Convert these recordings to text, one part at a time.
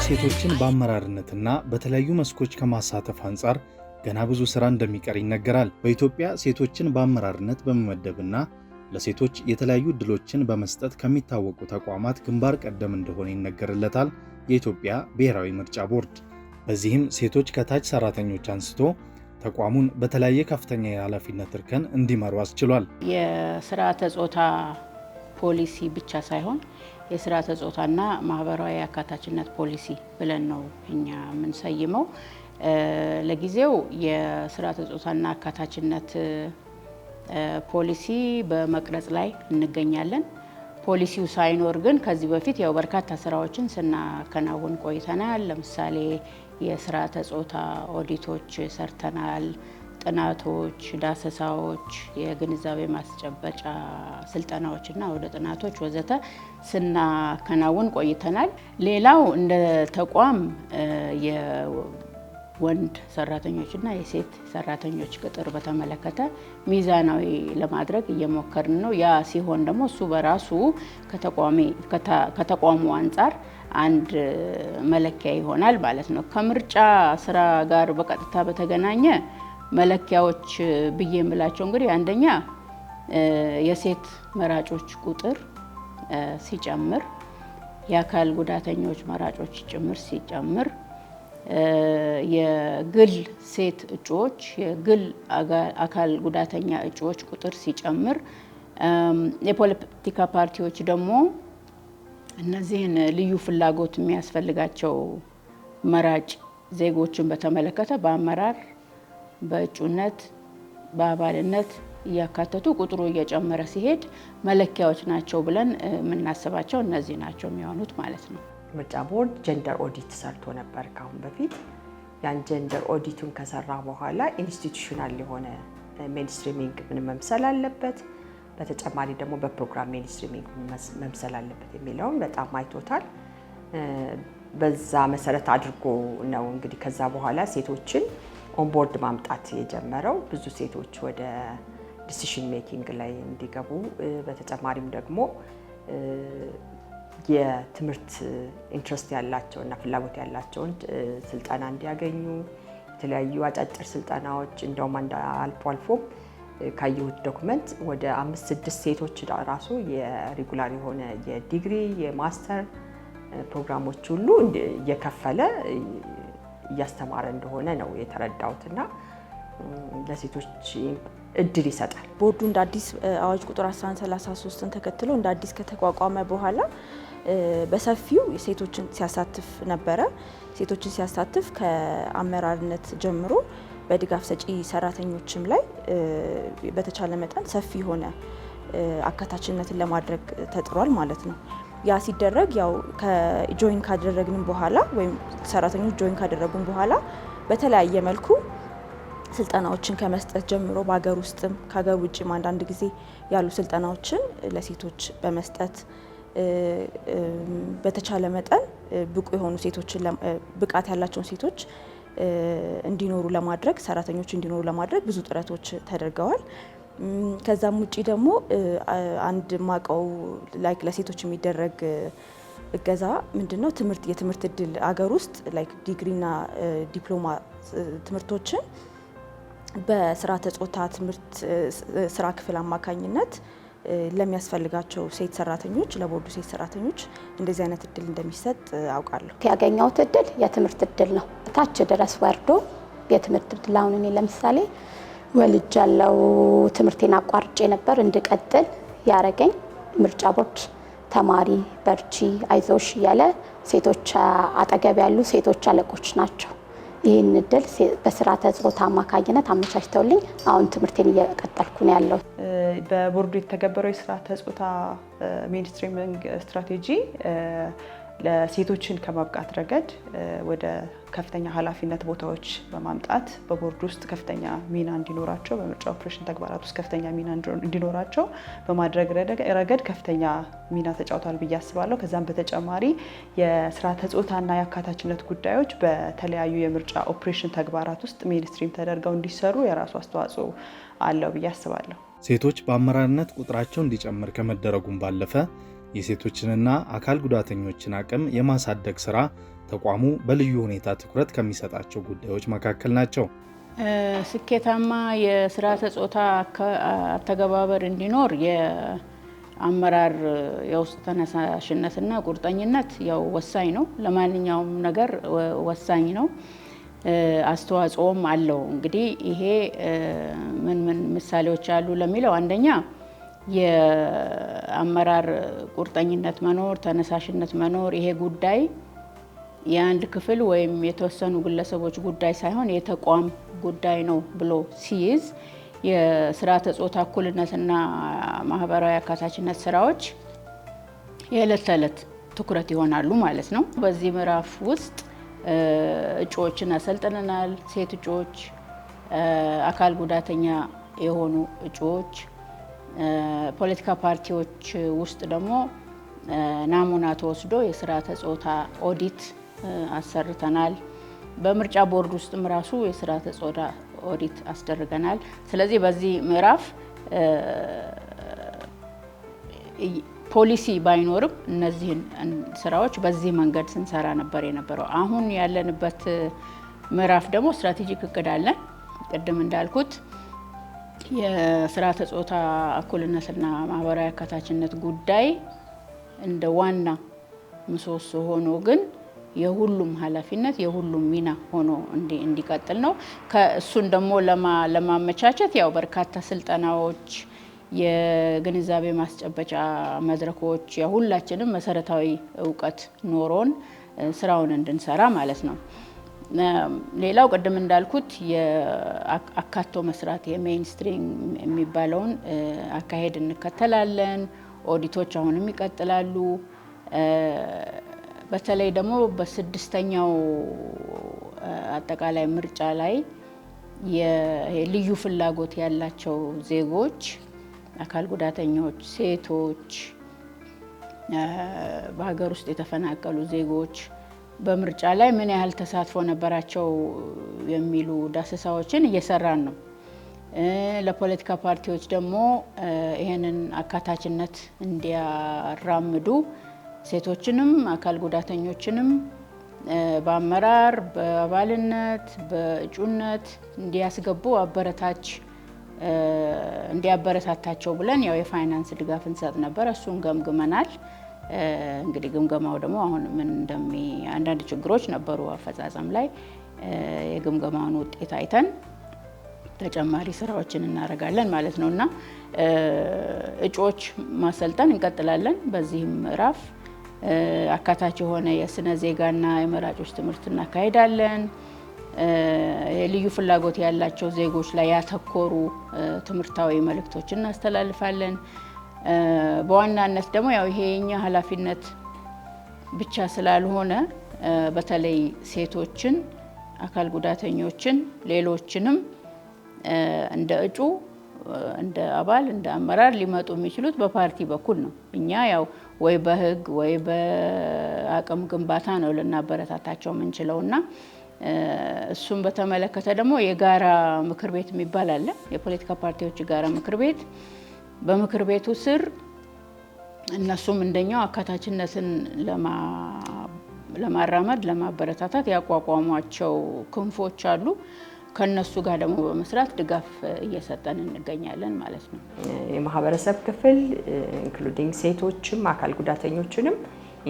ሴቶችን በአመራርነትና በተለያዩ መስኮች ከማሳተፍ አንጻር ገና ብዙ ስራ እንደሚቀር ይነገራል። በኢትዮጵያ ሴቶችን በአመራርነት በመመደብና ለሴቶች የተለያዩ እድሎችን በመስጠት ከሚታወቁ ተቋማት ግንባር ቀደም እንደሆነ ይነገርለታል የኢትዮጵያ ብሔራዊ ምርጫ ቦርድ። በዚህም ሴቶች ከታች ሰራተኞች አንስቶ ተቋሙን በተለያየ ከፍተኛ የኃላፊነት እርከን እንዲመሩ አስችሏል። የስርዓተ ጾታ ፖሊሲ ብቻ ሳይሆን የስርዓተ ጾታና ማህበራዊ አካታችነት ፖሊሲ ብለን ነው እኛ የምንሰይመው። ለጊዜው የስርዓተ ጾታና አካታችነት ፖሊሲ በመቅረጽ ላይ እንገኛለን። ፖሊሲው ሳይኖር ግን ከዚህ በፊት ያው በርካታ ስራዎችን ስናከናውን ቆይተናል። ለምሳሌ የስርዓተ ጾታ ኦዲቶች ሰርተናል። ጥናቶች፣ ዳሰሳዎች፣ የግንዛቤ ማስጨበጫ ስልጠናዎችና ወደ ጥናቶች ወዘተ ስናከናውን ቆይተናል። ሌላው እንደ ተቋም የወንድ ሰራተኞችና የሴት ሰራተኞች ቅጥር በተመለከተ ሚዛናዊ ለማድረግ እየሞከርን ነው። ያ ሲሆን ደግሞ እሱ በራሱ ከተቋሙ አንጻር አንድ መለኪያ ይሆናል ማለት ነው። ከምርጫ ስራ ጋር በቀጥታ በተገናኘ መለኪያዎች ብዬ የምላቸው እንግዲህ አንደኛ የሴት መራጮች ቁጥር ሲጨምር፣ የአካል ጉዳተኞች መራጮች ጭምር ሲጨምር፣ የግል ሴት እጩዎች የግል አካል ጉዳተኛ እጩዎች ቁጥር ሲጨምር፣ የፖለቲካ ፓርቲዎች ደግሞ እነዚህን ልዩ ፍላጎት የሚያስፈልጋቸው መራጭ ዜጎችን በተመለከተ በአመራር በእጩነት በአባልነት እያካተቱ ቁጥሩ እየጨመረ ሲሄድ መለኪያዎች ናቸው ብለን የምናስባቸው እነዚህ ናቸው የሚሆኑት ማለት ነው። ምርጫ ቦርድ ጀንደር ኦዲት ሰርቶ ነበር ካሁን በፊት። ያን ጀንደር ኦዲቱን ከሰራ በኋላ ኢንስቲትዩሽናል የሆነ ሜንስትሪሚንግ ምን መምሰል አለበት፣ በተጨማሪ ደግሞ በፕሮግራም ሜንስትሪሚንግ መምሰል አለበት የሚለውን በጣም አይቶታል። በዛ መሰረት አድርጎ ነው እንግዲህ ከዛ በኋላ ሴቶችን ኦንቦርድ ማምጣት የጀመረው። ብዙ ሴቶች ወደ ዲሲሽን ሜኪንግ ላይ እንዲገቡ፣ በተጨማሪም ደግሞ የትምህርት ኢንትረስት ያላቸው እና ፍላጎት ያላቸውን ስልጠና እንዲያገኙ የተለያዩ አጫጭር ስልጠናዎች እንደውም አልፎ አልፎ ካየሁት ዶክመንት ወደ 5-6 ሴቶች ራሱ የሬጉላር የሆነ የዲግሪ የማስተር ፕሮግራሞች ሁሉ እየከፈለ እያስተማረ እንደሆነ ነው የተረዳሁትና ለሴቶች እድል ይሰጣል። ቦርዱ እንደ አዲስ አዋጅ ቁጥር 1133ን ተከትሎ እንደ አዲስ ከተቋቋመ በኋላ በሰፊው ሴቶችን ሲያሳትፍ ነበረ። ሴቶችን ሲያሳትፍ ከአመራርነት ጀምሮ በድጋፍ ሰጪ ሰራተኞችም ላይ በተቻለ መጠን ሰፊ የሆነ አካታችነትን ለማድረግ ተጥሯል ማለት ነው። ያ ሲደረግ ያው ከጆይን ካደረግንም በኋላ ወይም ሰራተኞች ጆይን ካደረጉን በኋላ በተለያየ መልኩ ስልጠናዎችን ከመስጠት ጀምሮ በሀገር ውስጥም ከሀገር ውጭም አንዳንድ ጊዜ ያሉ ስልጠናዎችን ለሴቶች በመስጠት በተቻለ መጠን ብቁ የሆኑ ሴቶችን ብቃት ያላቸውን ሴቶች እንዲኖሩ ለማድረግ ሰራተኞች እንዲኖሩ ለማድረግ ብዙ ጥረቶች ተደርገዋል። ከዛም ውጪ ደግሞ አንድ ማቀው ላይክ ለሴቶች የሚደረግ እገዛ ምንድነው የትምህርት እድል አገር ውስጥ ላይክ ዲግሪና ዲፕሎማ ትምህርቶችን በስርዓተ ጾታ ትምህርት ስራ ክፍል አማካኝነት ለሚያስፈልጋቸው ሴት ሰራተኞች ለቦርዱ ሴት ሰራተኞች እንደዚህ አይነት እድል እንደሚሰጥ አውቃለሁ። ያገኘሁት እድል የትምህርት እድል ነው። ታች ድረስ ወርዶ የትምህርት እድል አሁን እኔ ለምሳሌ ወልጃለሁ፣ ትምህርቴን አቋርጬ ነበር እንድቀጥል ያረገኝ ምርጫ ቦርድ ተማሪ በርቺ አይዞሽ እያለ ሴቶች አጠገብ ያሉ ሴቶች አለቆች ናቸው። ይህን እድል በስርዓተ ጾታ አማካኝነት አመቻችተውልኝ አሁን ትምህርቴን እየቀጠልኩ ነው ያለው። በቦርዱ የተገበረው የስርዓተ ጾታ ሜንስትሪሚንግ ስትራቴጂ ለሴቶችን ከማብቃት ረገድ ወደ ከፍተኛ ኃላፊነት ቦታዎች በማምጣት በቦርድ ውስጥ ከፍተኛ ሚና እንዲኖራቸው በምርጫ ኦፕሬሽን ተግባራት ውስጥ ከፍተኛ ሚና እንዲኖራቸው በማድረግ ረገድ ከፍተኛ ሚና ተጫውቷል ብዬ አስባለሁ። ከዛም በተጨማሪ የስርዓተ ጾታና የአካታችነት ጉዳዮች በተለያዩ የምርጫ ኦፕሬሽን ተግባራት ውስጥ ሜንስትሪም ተደርገው እንዲሰሩ የራሱ አስተዋጽኦ አለው ብዬ አስባለሁ። ሴቶች በአመራርነት ቁጥራቸው እንዲጨምር ከመደረጉም ባለፈ የሴቶችንና አካል ጉዳተኞችን አቅም የማሳደግ ስራ ተቋሙ በልዩ ሁኔታ ትኩረት ከሚሰጣቸው ጉዳዮች መካከል ናቸው። ስኬታማ የስርዓተ ጾታ አተገባበር እንዲኖር የአመራር የውስጥ ተነሳሽነትና ቁርጠኝነት ያው ወሳኝ ነው። ለማንኛውም ነገር ወሳኝ ነው። አስተዋጽኦም አለው። እንግዲህ ይሄ ምን ምሳሌዎች አሉ ለሚለው አንደኛ የአመራር ቁርጠኝነት መኖር፣ ተነሳሽነት መኖር። ይሄ ጉዳይ የአንድ ክፍል ወይም የተወሰኑ ግለሰቦች ጉዳይ ሳይሆን የተቋም ጉዳይ ነው ብሎ ሲይዝ የስርዓተ ጾታ እኩልነትና ማህበራዊ አካታችነት ስራዎች የዕለት ተዕለት ትኩረት ይሆናሉ ማለት ነው። በዚህ ምዕራፍ ውስጥ እጩዎችን አሰልጥነናል። ሴት እጩዎች፣ አካል ጉዳተኛ የሆኑ እጩዎች፣ ፖለቲካ ፓርቲዎች ውስጥ ደግሞ ናሙና ተወስዶ የስርዓተ ጾታ ኦዲት አሰርተናል። በምርጫ ቦርድ ውስጥም ራሱ የስርዓተ ጾታ ኦዲት አስደርገናል። ስለዚህ በዚህ ምዕራፍ ፖሊሲ ባይኖርም እነዚህን ስራዎች በዚህ መንገድ ስንሰራ ነበር የነበረው። አሁን ያለንበት ምዕራፍ ደግሞ ስትራቴጂክ እቅድ አለን። ቅድም እንዳልኩት የስርዓተ ጾታ እኩልነትና ማህበራዊ አካታችነት ጉዳይ እንደ ዋና ምሰሶ ሆኖ ግን የሁሉም ኃላፊነት የሁሉም ሚና ሆኖ እንዲቀጥል ነው። ከእሱን ደግሞ ለማመቻቸት ያው በርካታ ስልጠናዎች፣ የግንዛቤ ማስጨበጫ መድረኮች፣ ሁላችንም መሰረታዊ እውቀት ኖሮን ስራውን እንድንሰራ ማለት ነው። ሌላው ቅድም እንዳልኩት የአካቶ መስራት የሜይንስትሪም የሚባለውን አካሄድ እንከተላለን። ኦዲቶች አሁንም ይቀጥላሉ። በተለይ ደግሞ በስድስተኛው አጠቃላይ ምርጫ ላይ የልዩ ፍላጎት ያላቸው ዜጎች፣ አካል ጉዳተኞች፣ ሴቶች፣ በሀገር ውስጥ የተፈናቀሉ ዜጎች በምርጫ ላይ ምን ያህል ተሳትፎ ነበራቸው የሚሉ ዳሰሳዎችን እየሰራን ነው። ለፖለቲካ ፓርቲዎች ደግሞ ይህንን አካታችነት እንዲያራምዱ ሴቶችንም አካል ጉዳተኞችንም በአመራር በአባልነት በእጩነት እንዲያስገቡ እንዲያበረታታቸው ብለን ያው የፋይናንስ ድጋፍ እንሰጥ ነበር። እሱን ገምግመናል። እንግዲህ ግምገማው ደግሞ አሁን ምን አንዳንድ ችግሮች ነበሩ አፈጻጸም ላይ። የግምገማውን ውጤት አይተን ተጨማሪ ስራዎችን እናደርጋለን ማለት ነው እና እጩዎች ማሰልጠን እንቀጥላለን። በዚህም ምዕራፍ አካታች የሆነ የስነ ዜጋና የመራጮች ትምህርት እናካሄዳለን። የልዩ ፍላጎት ያላቸው ዜጎች ላይ ያተኮሩ ትምህርታዊ መልእክቶችን እናስተላልፋለን። በዋናነት ደግሞ ያው ይሄ የኛ ኃላፊነት ብቻ ስላልሆነ በተለይ ሴቶችን፣ አካል ጉዳተኞችን፣ ሌሎችንም እንደ እጩ፣ እንደ አባል፣ እንደ አመራር ሊመጡ የሚችሉት በፓርቲ በኩል ነው። እኛ ያው ወይ በህግ ወይ በአቅም ግንባታ ነው ልናበረታታቸው የምንችለውና እሱም በተመለከተ ደግሞ የጋራ ምክር ቤት የሚባል አለ። የፖለቲካ ፓርቲዎች የጋራ ምክር ቤት። በምክር ቤቱ ስር እነሱም እንደኛው አካታችነትን ለማራመድ ለማበረታታት ያቋቋሟቸው ክንፎች አሉ። ከነሱ ጋር ደግሞ በመስራት ድጋፍ እየሰጠን እንገኛለን ማለት ነው። የማህበረሰብ ክፍል ኢንክሉዲንግ ሴቶችም አካል ጉዳተኞችንም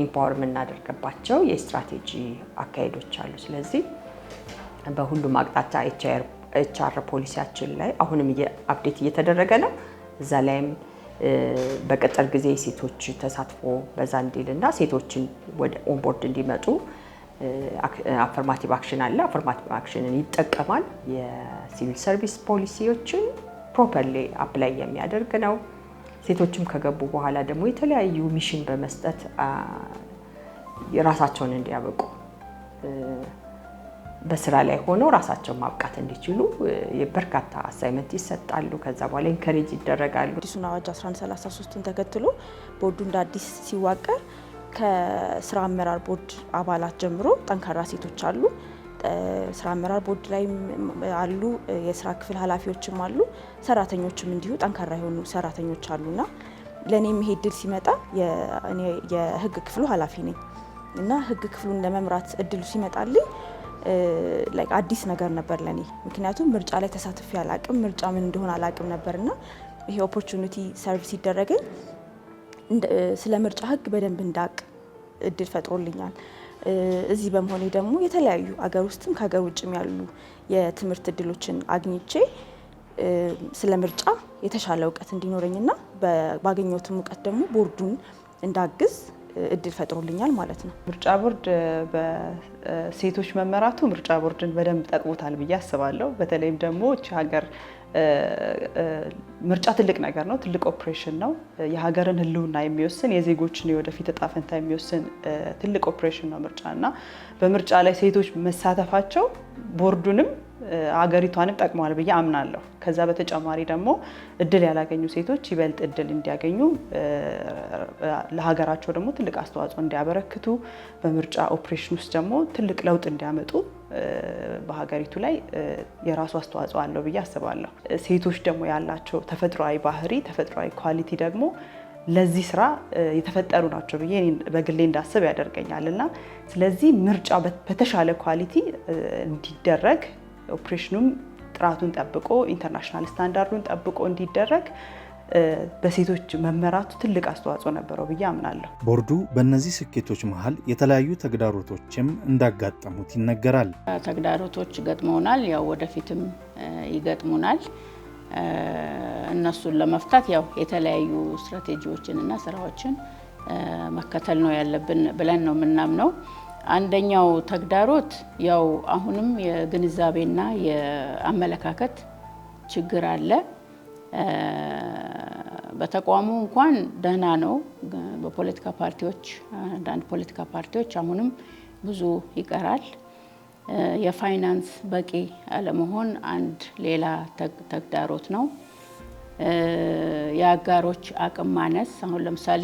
ኢምፓወር የምናደርግባቸው የስትራቴጂ አካሄዶች አሉ። ስለዚህ በሁሉም አቅጣጫ ኤችአር ፖሊሲያችን ላይ አሁንም አፕዴት እየተደረገ ነው። እዛ ላይም በቅጥር ጊዜ ሴቶች ተሳትፎ በዛ እንዲልና ሴቶችን ወደ ኦንቦርድ እንዲመጡ አፈርማቲቭ አክሽን አለ። አፈርማቲቭ አክሽንን ይጠቀማል። የሲቪል ሰርቪስ ፖሊሲዎችን ፕሮፐርሊ አፕላይ የሚያደርግ ነው። ሴቶችም ከገቡ በኋላ ደግሞ የተለያዩ ሚሽን በመስጠት የራሳቸውን እንዲያበቁ በስራ ላይ ሆነው ራሳቸውን ማብቃት እንዲችሉ በርካታ አሳይመንት ይሰጣሉ። ከዛ በኋላ ኢንከሬጅ ይደረጋሉ። አዲሱን አዋጅ 1133ን ተከትሎ ቦርዱ እንደ አዲስ ሲዋቀር ከስራ አመራር ቦርድ አባላት ጀምሮ ጠንካራ ሴቶች አሉ። ስራ አመራር ቦርድ ላይ አሉ። የስራ ክፍል ኃላፊዎችም አሉ። ሰራተኞችም እንዲሁ ጠንካራ የሆኑ ሰራተኞች አሉና ለኔ ይሄ ድል ሲመጣ እኔ የህግ ክፍሉ ኃላፊ ነኝ። እና ህግ ክፍሉን ለመምራት እድሉ ሲመጣልኝ ላይክ አዲስ ነገር ነበር ለኔ። ምክንያቱም ምርጫ ላይ ተሳትፌ አላቅም፣ ምርጫ ምን እንደሆነ አላቅም ነበርና ይሄ ኦፖርቹኒቲ ሰርቪስ ሲደረገኝ ስለ ምርጫ ህግ በደንብ እንዳቅ እድል ፈጥሮልኛል። እዚህ በመሆኔ ደግሞ የተለያዩ አገር ውስጥም ከሀገር ውጭም ያሉ የትምህርት እድሎችን አግኝቼ ስለ ምርጫ የተሻለ እውቀት እንዲኖረኝና ባገኘሁትም እውቀት ደግሞ ቦርዱን እንዳግዝ እድል ፈጥሮልኛል ማለት ነው። ምርጫ ቦርድ በሴቶች መመራቱ ምርጫ ቦርድን በደንብ ጠቅሞታል ብዬ አስባለሁ። በተለይም ደግሞ እቺ ሀገር ምርጫ ትልቅ ነገር ነው፣ ትልቅ ኦፕሬሽን ነው። የሀገርን ህልውና የሚወስን የዜጎችን የወደፊት እጣ ፈንታ የሚወስን ትልቅ ኦፕሬሽን ነው ምርጫ እና በምርጫ ላይ ሴቶች መሳተፋቸው ቦርዱንም ሀገሪቷንም ጠቅመዋል ብዬ አምናለሁ። ከዛ በተጨማሪ ደግሞ እድል ያላገኙ ሴቶች ይበልጥ እድል እንዲያገኙ ለሀገራቸው ደግሞ ትልቅ አስተዋጽኦ እንዲያበረክቱ በምርጫ ኦፕሬሽን ውስጥ ደግሞ ትልቅ ለውጥ እንዲያመጡ በሀገሪቱ ላይ የራሱ አስተዋጽኦ አለው ብዬ አስባለሁ። ሴቶች ደግሞ ያላቸው ተፈጥሯዊ ባህሪ፣ ተፈጥሯዊ ኳሊቲ ደግሞ ለዚህ ስራ የተፈጠሩ ናቸው ብዬ በግሌ እንዳስብ ያደርገኛል እና ስለዚህ ምርጫ በተሻለ ኳሊቲ እንዲደረግ ኦፕሬሽኑም ጥራቱን ጠብቆ ኢንተርናሽናል ስታንዳርዱን ጠብቆ እንዲደረግ በሴቶች መመራቱ ትልቅ አስተዋጽኦ ነበረው ብዬ አምናለሁ። ቦርዱ በእነዚህ ስኬቶች መሀል የተለያዩ ተግዳሮቶችም እንዳጋጠሙት ይነገራል። ተግዳሮቶች ገጥመውናል፣ ያው ወደፊትም ይገጥሙናል። እነሱን ለመፍታት ያው የተለያዩ ስትራቴጂዎችን እና ስራዎችን መከተል ነው ያለብን ብለን ነው የምናምነው። አንደኛው ተግዳሮት ያው አሁንም የግንዛቤና የአመለካከት ችግር አለ። በተቋሙ እንኳን ደህና ነው። በፖለቲካ ፓርቲዎች አንዳንድ ፖለቲካ ፓርቲዎች አሁንም ብዙ ይቀራል። የፋይናንስ በቂ አለመሆን አንድ ሌላ ተግዳሮት ነው። የአጋሮች አቅም ማነስ፣ አሁን ለምሳሌ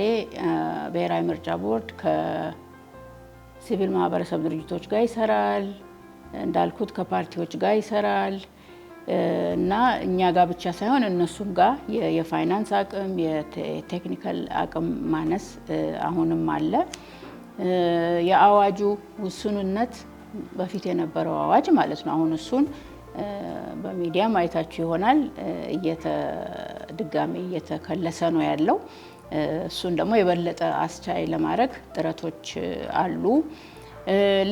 ብሔራዊ ምርጫ ቦርድ ከሲቪል ማህበረሰብ ድርጅቶች ጋር ይሰራል፣ እንዳልኩት ከፓርቲዎች ጋር ይሰራል እና እኛ ጋር ብቻ ሳይሆን እነሱም ጋር የፋይናንስ አቅም የቴክኒካል አቅም ማነስ አሁንም አለ። የአዋጁ ውሱንነት በፊት የነበረው አዋጅ ማለት ነው። አሁን እሱን በሚዲያ ማየታችሁ ይሆናል። ድጋሜ እየተከለሰ ነው ያለው። እሱን ደግሞ የበለጠ አስቻይ ለማድረግ ጥረቶች አሉ።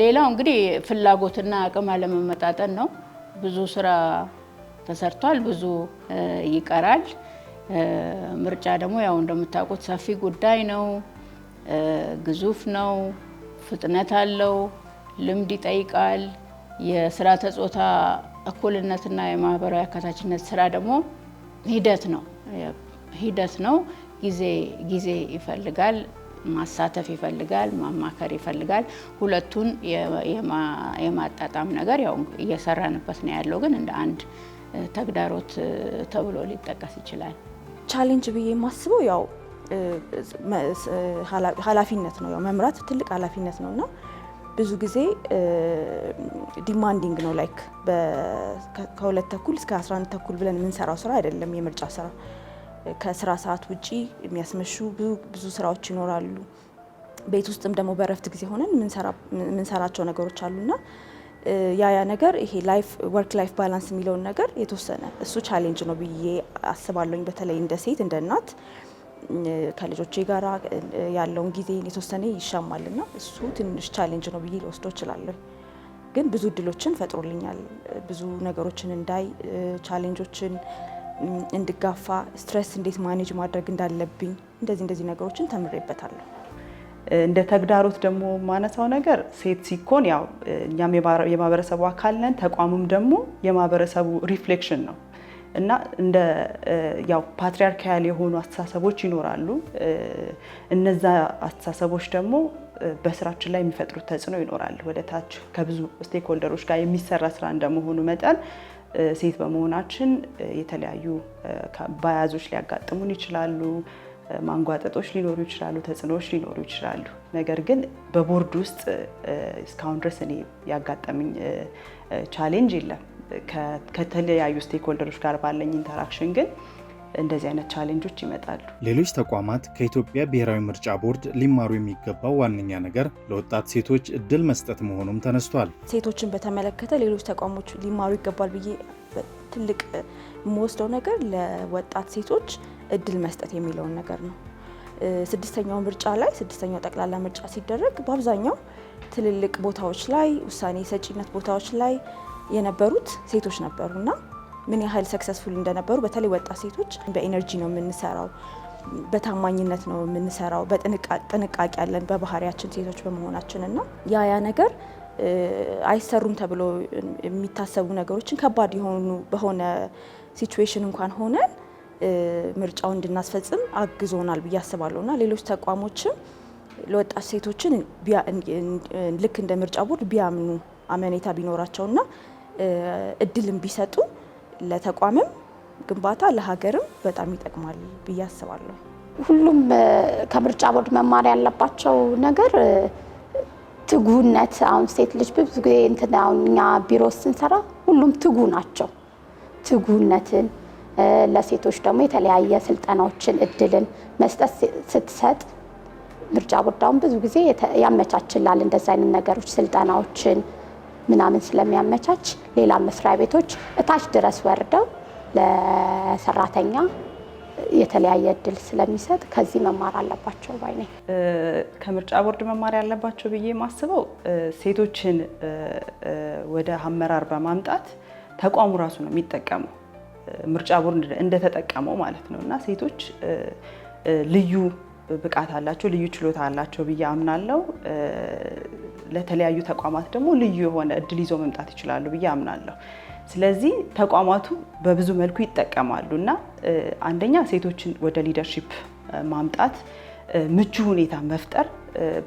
ሌላው እንግዲህ ፍላጎትና አቅም አለመመጣጠን ነው። ብዙ ስራ ተሰርቷል፣ ብዙ ይቀራል። ምርጫ ደግሞ ያው እንደምታውቁት ሰፊ ጉዳይ ነው፣ ግዙፍ ነው፣ ፍጥነት አለው፣ ልምድ ይጠይቃል። የስርዓተ ጾታ እኩልነትና የማህበራዊ አካታችነት ስራ ደግሞ ሂደት ነው። ጊዜ ይፈልጋል፣ ማሳተፍ ይፈልጋል፣ ማማከር ይፈልጋል። ሁለቱን የማጣጣም ነገር ያው እየሰራንበት ነው ያለው፣ ግን እንደ አንድ ተግዳሮት ተብሎ ሊጠቀስ ይችላል። ቻሌንጅ ብዬ የማስበው ያው ኃላፊነት ነው። ያው መምራት ትልቅ ኃላፊነት ነውና ብዙ ጊዜ ዲማንዲንግ ነው። ላይክ ከ2 ተኩል እስከ 11 ተኩል ብለን የምንሰራው ስራ አይደለም የምርጫ ስራ። ከስራ ሰዓት ውጪ የሚያስመሹ ብዙ ስራዎች ይኖራሉ። ቤት ውስጥም ደግሞ በእረፍት ጊዜ ሆነን የምንሰራቸው ነገሮች አሉና ያ ነገር ይሄ ወርክ ላይፍ ባላንስ የሚለውን ነገር የተወሰነ እሱ ቻሌንጅ ነው ብዬ አስባለሁኝ። በተለይ እንደ ሴት እንደ እናት ከልጆቼ ጋር ያለውን ጊዜ የተወሰነ ይሻማልና እሱ ትንሽ ቻሌንጅ ነው ብዬ ልወስደው እችላለሁ። ግን ብዙ እድሎችን ፈጥሮልኛል። ብዙ ነገሮችን እንዳይ፣ ቻሌንጆችን እንድጋፋ፣ ስትሬስ እንዴት ማኔጅ ማድረግ እንዳለብኝ እንደዚህ ነገሮችን ተምሬበታለሁ። እንደ ተግዳሮት ደግሞ ማነሳው ነገር ሴት ሲኮን ያው እኛም የማህበረሰቡ አካል ነን፣ ተቋሙም ደግሞ የማህበረሰቡ ሪፍሌክሽን ነው እና እንደ ያው ፓትሪያርካል የሆኑ አስተሳሰቦች ይኖራሉ። እነዛ አስተሳሰቦች ደግሞ በስራችን ላይ የሚፈጥሩት ተጽዕኖ ይኖራል። ወደ ታች ከብዙ ስቴክሆልደሮች ጋር የሚሰራ ስራ እንደመሆኑ መጠን ሴት በመሆናችን የተለያዩ ባያዞች ሊያጋጥሙን ይችላሉ፣ ማንጓጠጦች ሊኖሩ ይችላሉ፣ ተጽዕኖዎች ሊኖሩ ይችላሉ። ነገር ግን በቦርድ ውስጥ እስካሁን ድረስ እኔ ያጋጠመኝ ቻሌንጅ የለም። ከተለያዩ ስቴክሆልደሮች ጋር ባለኝ ኢንተራክሽን ግን እንደዚህ አይነት ቻሌንጆች ይመጣሉ። ሌሎች ተቋማት ከኢትዮጵያ ብሔራዊ ምርጫ ቦርድ ሊማሩ የሚገባው ዋነኛ ነገር ለወጣት ሴቶች እድል መስጠት መሆኑም ተነስቷል። ሴቶችን በተመለከተ ሌሎች ተቋሞች ሊማሩ ይገባል ብዬ ትልቅ የምወስደው ነገር ለወጣት ሴቶች እድል መስጠት የሚለውን ነገር ነው። ስድስተኛው ምርጫ ላይ ስድስተኛው ጠቅላላ ምርጫ ሲደረግ በአብዛኛው ትልልቅ ቦታዎች ላይ ውሳኔ ሰጪነት ቦታዎች ላይ የነበሩት ሴቶች ነበሩና ምን ያህል ሰክሰስፉል እንደነበሩ በተለይ ወጣት ሴቶች በኢነርጂ ነው የምንሰራው፣ በታማኝነት ነው የምንሰራው፣ በጥንቃቄ ያለን በባህሪያችን ሴቶች በመሆናችን እና ያ ነገር አይሰሩም ተብሎ የሚታሰቡ ነገሮችን ከባድ የሆኑ በሆነ ሲቹዌሽን እንኳን ሆነን ምርጫውን እንድናስፈጽም አግዞናል ብዬ አስባለሁና ሌሎች ተቋሞችም ለወጣት ሴቶችን ልክ እንደ ምርጫ ቦርድ ቢያምኑ አመኔታ ቢኖራቸውና እድልም ቢሰጡ ለተቋምም ግንባታ ለሀገርም በጣም ይጠቅማል ብዬ አስባለሁ። ሁሉም ከምርጫ ቦርድ መማር ያለባቸው ነገር ትጉነት። አሁን ሴት ልጅ ብዙ ጊዜ እንትን አሁን እኛ ቢሮ ስንሰራ ሁሉም ትጉ ናቸው። ትጉነትን ለሴቶች ደግሞ የተለያየ ስልጠናዎችን እድልን መስጠት ስትሰጥ ምርጫ ቦርድ አሁን ብዙ ጊዜ ያመቻችላል እንደዛ አይነት ነገሮች ስልጠናዎችን ምናምን ስለሚያመቻች ሌላ መስሪያ ቤቶች እታች ድረስ ወርደው ለሰራተኛ የተለያየ እድል ስለሚሰጥ ከዚህ መማር አለባቸው ባይ ነኝ። ከምርጫ ቦርድ መማር ያለባቸው ብዬ የማስበው ሴቶችን ወደ አመራር በማምጣት ተቋሙ ራሱ ነው የሚጠቀመው፣ ምርጫ ቦርድ እንደተጠቀመው ማለት ነው። እና ሴቶች ልዩ ብቃት አላቸው፣ ልዩ ችሎታ አላቸው ብዬ አምናለሁ። ለተለያዩ ተቋማት ደግሞ ልዩ የሆነ እድል ይዞ መምጣት ይችላሉ ብዬ አምናለሁ። ስለዚህ ተቋማቱ በብዙ መልኩ ይጠቀማሉ እና አንደኛ ሴቶችን ወደ ሊደርሺፕ ማምጣት፣ ምቹ ሁኔታ መፍጠር፣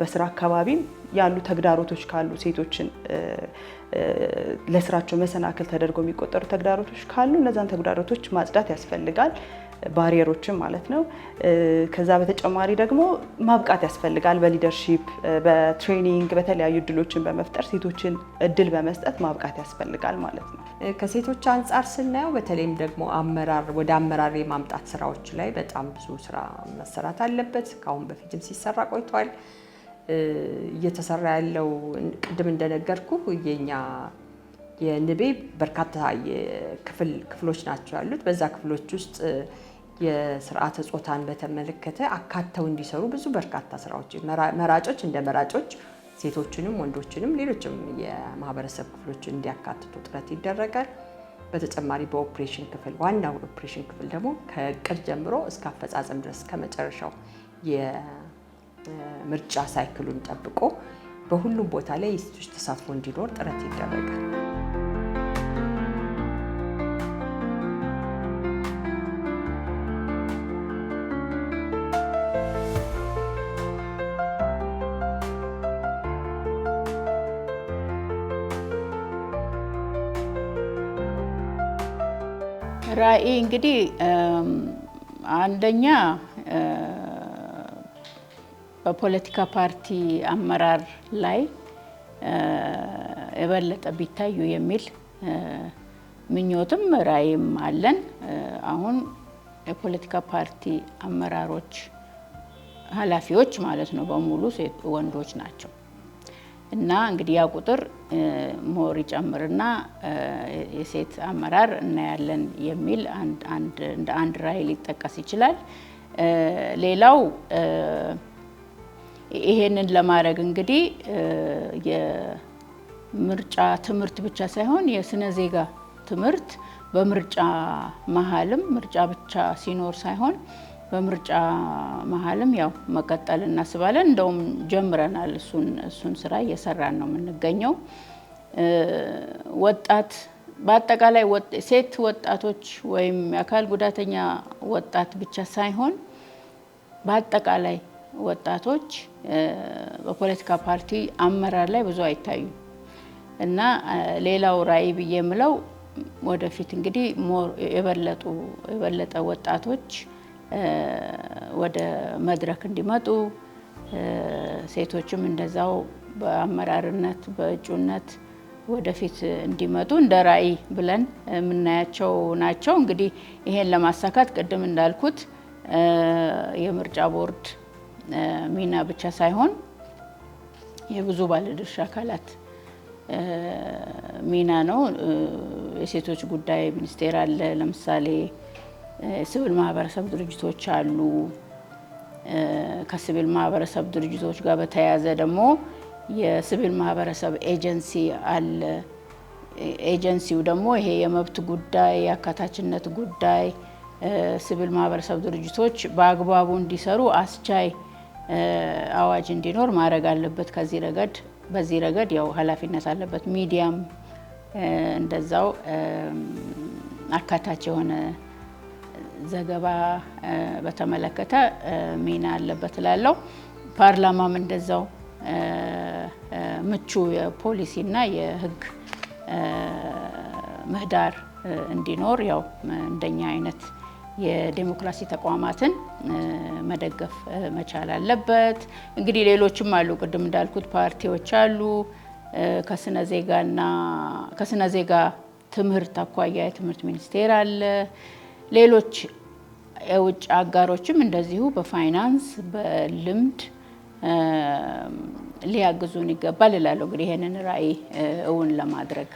በስራ አካባቢም ያሉ ተግዳሮቶች ካሉ ሴቶችን ለስራቸው መሰናክል ተደርጎ የሚቆጠሩ ተግዳሮቶች ካሉ እነዛን ተግዳሮቶች ማጽዳት ያስፈልጋል፣ ባሪየሮችን ማለት ነው። ከዛ በተጨማሪ ደግሞ ማብቃት ያስፈልጋል። በሊደርሺፕ በትሬኒንግ በተለያዩ እድሎችን በመፍጠር ሴቶችን እድል በመስጠት ማብቃት ያስፈልጋል ማለት ነው። ከሴቶች አንጻር ስናየው በተለይም ደግሞ ወደ አመራር የማምጣት ስራዎች ላይ በጣም ብዙ ስራ መሰራት አለበት። ከአሁን በፊትም ሲሰራ ቆይቷል። እየተሰራ ያለው ቅድም እንደነገርኩ የኛ የንቤ በርካታ ክፍሎች ናቸው ያሉት። በዛ ክፍሎች ውስጥ የስርዓተ ጾታን በተመለከተ አካተው እንዲሰሩ ብዙ በርካታ ስራዎች መራጮች እንደ መራጮች ሴቶችንም ወንዶችንም ሌሎችም የማህበረሰብ ክፍሎችን እንዲያካትቱ ጥረት ይደረጋል። በተጨማሪ በኦፕሬሽን ክፍል ዋናው ኦፕሬሽን ክፍል ደግሞ ከእቅድ ጀምሮ እስከ አፈጻጸም ድረስ ከመጨረሻው የምርጫ ሳይክሉን ጠብቆ በሁሉም ቦታ ላይ የሴቶች ተሳትፎ እንዲኖር ጥረት ይደረጋል። ራዕይ እንግዲህ አንደኛ በፖለቲካ ፓርቲ አመራር ላይ የበለጠ ቢታዩ የሚል ምኞትም ራዕይም አለን። አሁን የፖለቲካ ፓርቲ አመራሮች ኃላፊዎች ማለት ነው በሙሉ ወንዶች ናቸው እና እንግዲህ ያ ቁጥር ሞር ይጨምርና የሴት አመራር እናያለን የሚል እንደ አንድ ራዕይ ሊጠቀስ ይችላል። ሌላው ይሄንን ለማድረግ እንግዲህ የምርጫ ትምህርት ብቻ ሳይሆን የስነ ዜጋ ትምህርት በምርጫ መሀልም ምርጫ ብቻ ሲኖር ሳይሆን በምርጫ መሀልም ያው መቀጠል እናስባለን። እንደውም ጀምረናል። እሱን ስራ እየሰራን ነው የምንገኘው። ወጣት በአጠቃላይ ሴት ወጣቶች ወይም የአካል ጉዳተኛ ወጣት ብቻ ሳይሆን በአጠቃላይ ወጣቶች በፖለቲካ ፓርቲ አመራር ላይ ብዙ አይታዩም እና ሌላው ራዕይ ብዬ የምለው ወደፊት እንግዲህ የበለጠ ወጣቶች ወደ መድረክ እንዲመጡ ሴቶችም እንደዛው በአመራርነት በእጩነት ወደፊት እንዲመጡ እንደ ራዕይ ብለን የምናያቸው ናቸው። እንግዲህ ይሄን ለማሳካት ቅድም እንዳልኩት የምርጫ ቦርድ ሚና ብቻ ሳይሆን የብዙ ባለድርሻ አካላት ሚና ነው። የሴቶች ጉዳይ ሚኒስቴር አለ። ለምሳሌ ሲቪል ማህበረሰብ ድርጅቶች አሉ። ከሲቪል ማህበረሰብ ድርጅቶች ጋር በተያያዘ ደግሞ የሲቪል ማህበረሰብ ኤጀንሲ አለ። ኤጀንሲው ደግሞ ይሄ የመብት ጉዳይ፣ የአካታችነት ጉዳይ ሲቪል ማህበረሰብ ድርጅቶች በአግባቡ እንዲሰሩ አስቻይ አዋጅ እንዲኖር ማድረግ አለበት። በዚህ ረገድ ያው ኃላፊነት አለበት። ሚዲያም እንደዛው አካታች የሆነ ዘገባ በተመለከተ ሚና አለበት እላለሁ። ፓርላማም እንደዛው ምቹ የፖሊሲና የህግ ምህዳር እንዲኖር ያው እንደኛ አይነት የዴሞክራሲ ተቋማትን መደገፍ መቻል አለበት። እንግዲህ ሌሎችም አሉ። ቅድም እንዳልኩት ፓርቲዎች አሉ። ከስነ ዜጋ ትምህርት አኳያ የትምህርት ሚኒስቴር አለ። ሌሎች የውጭ አጋሮችም እንደዚሁ በፋይናንስ በልምድ ሊያግዙን ይገባል እላለሁ። እንግዲህ ይሄንን ራዕይ እውን ለማድረግ